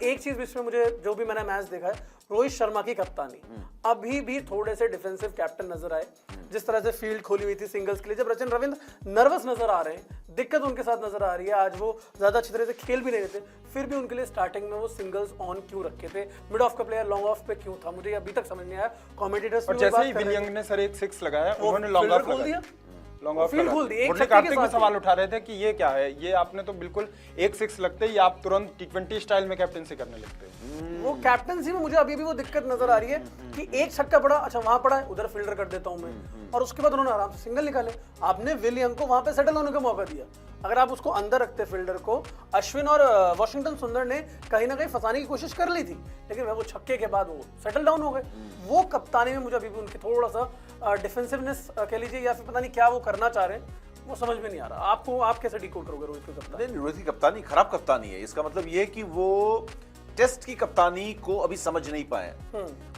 एक चीज इसमें मुझे जो भी मैंने मैच देखा है, रोहित शर्मा की कप्तानी अभी भी थोड़े से डिफेंसिव कैप्टन नजर आए। जिस तरह से फील्ड खोली हुई थी सिंगल्स के लिए, जब रचिन रविंद्र नर्वस नजर आ रहे हैं, दिक्कत उनके साथ नजर आ रही है। आज वो ज्यादा अच्छी तरह से खेल भी नहीं रहे थे, फिर भी उनके लिए स्टार्टिंग में वो सिंगल्स ऑन क्यों रखे थे? मिड ऑफ का प्लेयर लॉन्ग ऑफ पे क्यों था? मुझे अभी तक समझ नहीं आया। कमेंटेटर्स और जैसे ही विल यंग ने सर एक 6 लगाया, उन्होंने लॉन्ग ऑफ लगा दिया। लॉन्ग ऑफ फील्ड खोल दी। एक कार्तिक भी सवाल उठा रहे थे कि ये क्या है, ये आपने तो बिल्कुल एक 6 लगते ही आप तुरंत T20 स्टाइल में कैप्टनसी करने लगते हैं। वो कैप्टनसी में मुझे अभी भी वो दिक्कत नजर आ रही है कि एक छक्का पड़ा, अच्छा वहां पड़ा है, उधर फील्डर कर देता हूं मैं, और उसके बाद उन्होंने आराम से सिंगल निकाले। आपने विल यंग को वहां पे सेटल होने का मौका दिया। अगर आप उसको अंदर रखते फील्डर को, अश्विन और वॉशिंगटन सुंदर ने कहीं ना कहीं फंसाने की कोशिश कर ली थी, लेकिन वो छक्के के बाद वो सेटल डाउन हो गए। वो कप्तानी में मुझे अभी भी उनकी थोड़ा सा डिफेंसिवनेस कह लीजिए या फिर पता नहीं क्या वो करना चाह रहे हैं, वो समझ में नहीं आ रहा। आपको आप कैसे डिकोड करोगे रोहित की कप्तानी? नहीं, रोहित की कप्तानी खराब कप्तानी है। इसका मतलब ये है कि वो टेस्ट की कप्तानी को अभी समझ नहीं पाए।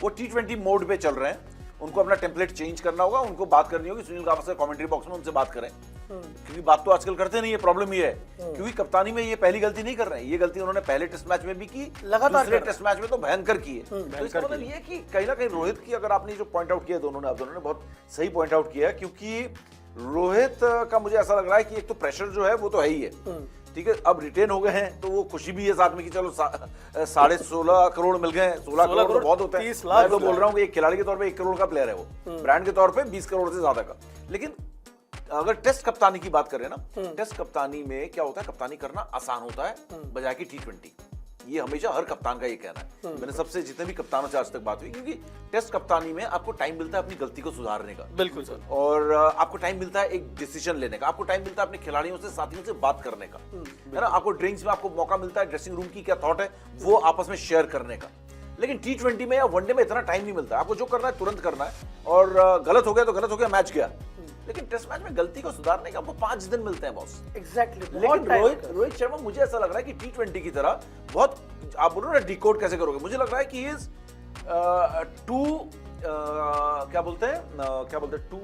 वो T20 मोड पे चल रहे हैं, उनको अपना टेम्पलेट चेंज करना होगा, उनको बात करनी होगी सुनील गावस्कर कमेंट्री बॉक्स में, उनसे बात करें, क्योंकि बात तो आजकल करते नहीं है। प्रॉब्लम ये है क्योंकि कप्तानी में ये पहली गलती नहीं कर रहे हैं, ये गलती उन्होंने पहले टेस्ट मैच में भी की, लगातार दूसरे टेस्ट मैच में तो भयंकर की है। तो इसका मतलब ये कि कहीं ना कहीं रोहित की, अगर आपने जो पॉइंट आउट किया दोनों ने बहुत सही पॉइंट आउट किया है, क्योंकि रोहित का मुझे ऐसा लग रहा है कि एक तो प्रेशर जो है वो तो है ही है, ठीक है। अब रिटेन हो गए हैं तो वो खुशी भी है साथ में कि चलो 16.5 करोड़ मिल गए। 16 करोड़ तो बहुत होते हैं। मैं तो बोल रहा हूँ कि एक खिलाड़ी के तौर पे 1 करोड़ का प्लेयर है वो, ब्रांड के तौर पे 20 करोड़ से ज्यादा का। लेकिन अगर टेस्ट कप्तानी की बात करें ना, टेस्ट कप्तानी में क्या होता है, कप्तानी करना आसान होता है बजाय कि T20। ये हमेशा हर कप्तान का ये कहना है। मैंने सबसे जितने भी कप्तानों से आज तक बात हुई, क्योंकि टेस्ट कप्तानी में आपको टाइम मिलता है अपनी गलती को सुधारने का, बिल्कुल सर, और आपको टाइम मिलता है एक डिसीजन लेने का, आपको टाइम मिलता है अपने खिलाड़ियों से, साथियों से बात करने का, है ना। आपको ड्रिंक्स में आपको मौका मिलता है ड्रेसिंग रूम की क्या थॉट है वो आपस में शेयर करने का। लेकिन T20 में या वनडे में इतना टाइम नहीं मिलता। आपको जो करना है तुरंत करना है, और गलत हो गया तो गलत हो गया, मैच गया। लेकिन टेस्ट मैच में गलती को सुधारने का आपको 5 दिन मिलते हैं बॉस। एग्जैक्टली। लेकिन रोहित शर्मा, मुझे ऐसा लग रहा है कि T20 की तरह बहुत, आप बोलो ना डिकोड कैसे करोगे, मुझे लग रहा है कि इज टू क्या बोलते हैं टू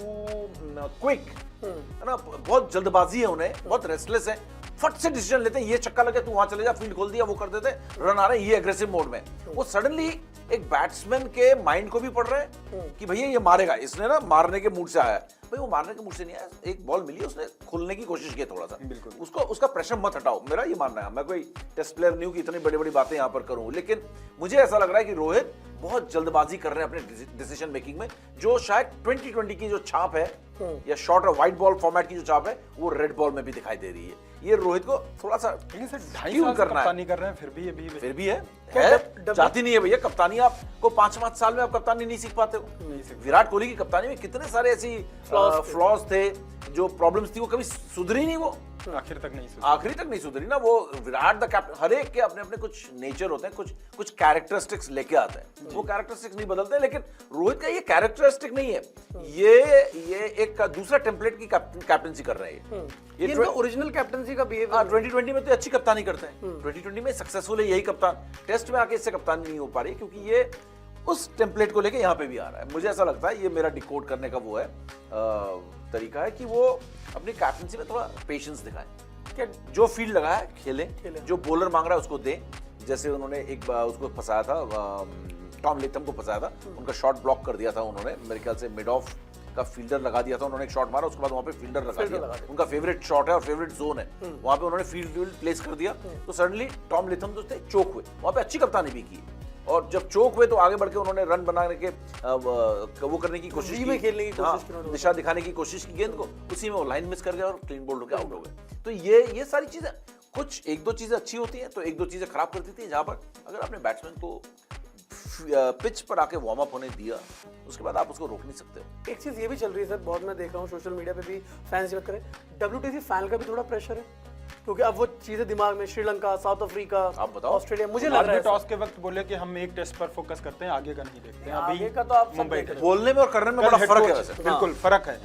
क्विक, है ना। बहुत जल्दबाजी है उन्हें, बहुत रेस्टलेस है, फट से डिसीजन लेते हैं। ये छक्का लगे तू वहां चले जा, फील्ड खोल दिया, वो कर देते, रन आ रहे हैं, ये एग्रेसिव मोड में। वो सडनली एक बैट्समैन के माइंड को भी पढ़ रहे हैं कि भैया ये मारेगा, इसने ना मारने के मूड से आया। भाई वो मारने के मूड से नहीं आया, एक बॉल मिली, उसने खुलने की कोशिश की थोड़ा सा, बिल्कुल उसका प्रेशर मत हटाओ। मेरा ये मानना है, मैं कोई टेस्ट प्लेयर नहीं हूं कि इतनी बड़ी बड़ी बातें यहां पर करूं, लेकिन मुझे ऐसा लग रहा है कि रोहित बहुत जल्दबाजी कर रहे हैं अपने डिसीजन मेकिंग में, जो शायद 2020 की जो छाप है या शॉर्ट और व्हाइट बॉल फॉर्मेट की जो छाप है वो रेड बॉल में भी दिखाई दे रही है। ये रोहित को थोड़ा सा 2.5 साल करना कप्तानी कर रहे हैं, फिर भी है जाती नहीं है भैया कप्तानी। आपको 5 साल में आप कप्तानी नहीं सीख पाते हो। विराट कोहली की कप्तानी में कितने सारे ऐसी फ्लॉज थे, जो प्रॉब्लम्स थी, वो कभी सुधरी नहीं, वो आखिर तक नहीं सुधरी ना। वो विराट द कैप्टन, हर एक के अपने अपने कुछ नेचर होते हैं, कुछ कैरेक्टरिस्टिक्स लेके आते हैं, वो कैरेक्टरिस्टिक्स नहीं बदलते। लेकिन रोहित का ये कैरेक्टरिस्टिक नहीं है, ये एक दूसरा टेम्पलेट की कैप्टनसी कर रहे हैं। ये ओरिजिनल कैप्टनसी का बिहेवियर 2020 में तो अच्छी कप्तानी करते हैं, 2020 में सक्सेसफुल है यही कप्तान। टेस्ट में आके इससे कप्तानी नहीं हो पा रही, क्योंकि ये उस टेम्पलेट को लेके यहाँ पे भी आ रहा है। मुझे ऐसा लगता है ये मेरा डिकोड करने का वो है तरीका है कि वो अपनी कैप्टनसी में थोड़ा पेशेंस दिखाएं, कि जो फील्ड लगा है खेलें, जो बॉलर मांग रहा है उसको दें। जैसे उन्होंने एक बार उसको फंसाया था, टॉम लेथम को फंसाया था, उनका शॉट ब्लॉक कर दिया था उन्होंने, मेरे ख्याल से मिड ऑफ का फील्डर लगा दिया था, उन्होंने एक शॉट मारा, उसके बाद वहां पे फील्डर लगा दिया। उनका फेवरेट शॉट है और फेवरेट जोन है, वहां पे उन्होंने फील्ड प्लेस कर दिया, तो सडनली टॉम लेथम जो थे चोक हुए। वहां पे अच्छी कप्तानी भी की, और जब चोक हुए तो आगे बढ़ के उन्होंने रन बनाने के वो करने की कोशिश की, खेलने की कोशिश की, दिशा दिखाने की कोशिश की गेंद को, उसी में वो लाइन मिस कर गया और क्लीन बोल्ड होकर आउट हो गए। तो ये सारी चीजें, कुछ 1-2 चीजें अच्छी होती हैं तो 1-2 चीजें खराब कर देती हैं, जहां पर अगर आपने बैट्समैन को पिच पर आके वार्म अप होने दिया, उसके बाद आप उसको रोक नहीं सकते। एक चीज ये भी चल रही है सर, बहुत मैं देख रहा हूँ सोशल मीडिया पे भी फैंस बात करें, WTC फैन का भी थोड़ा प्रेशर है, क्योंकि अब वो चीजें दिमाग में, श्रीलंका, साउथ अफ्रीका, आप बताओ, ऑस्ट्रेलिया, मुझे लग रहा है टॉस के वक्त बोले कि हम एक टेस्ट पर फोकस करते हैं, आगे का नहीं देखते हैं। आगे का तो आप बोलने में और करने में बड़ा फर्क है वैसे, बिल्कुल फर्क है।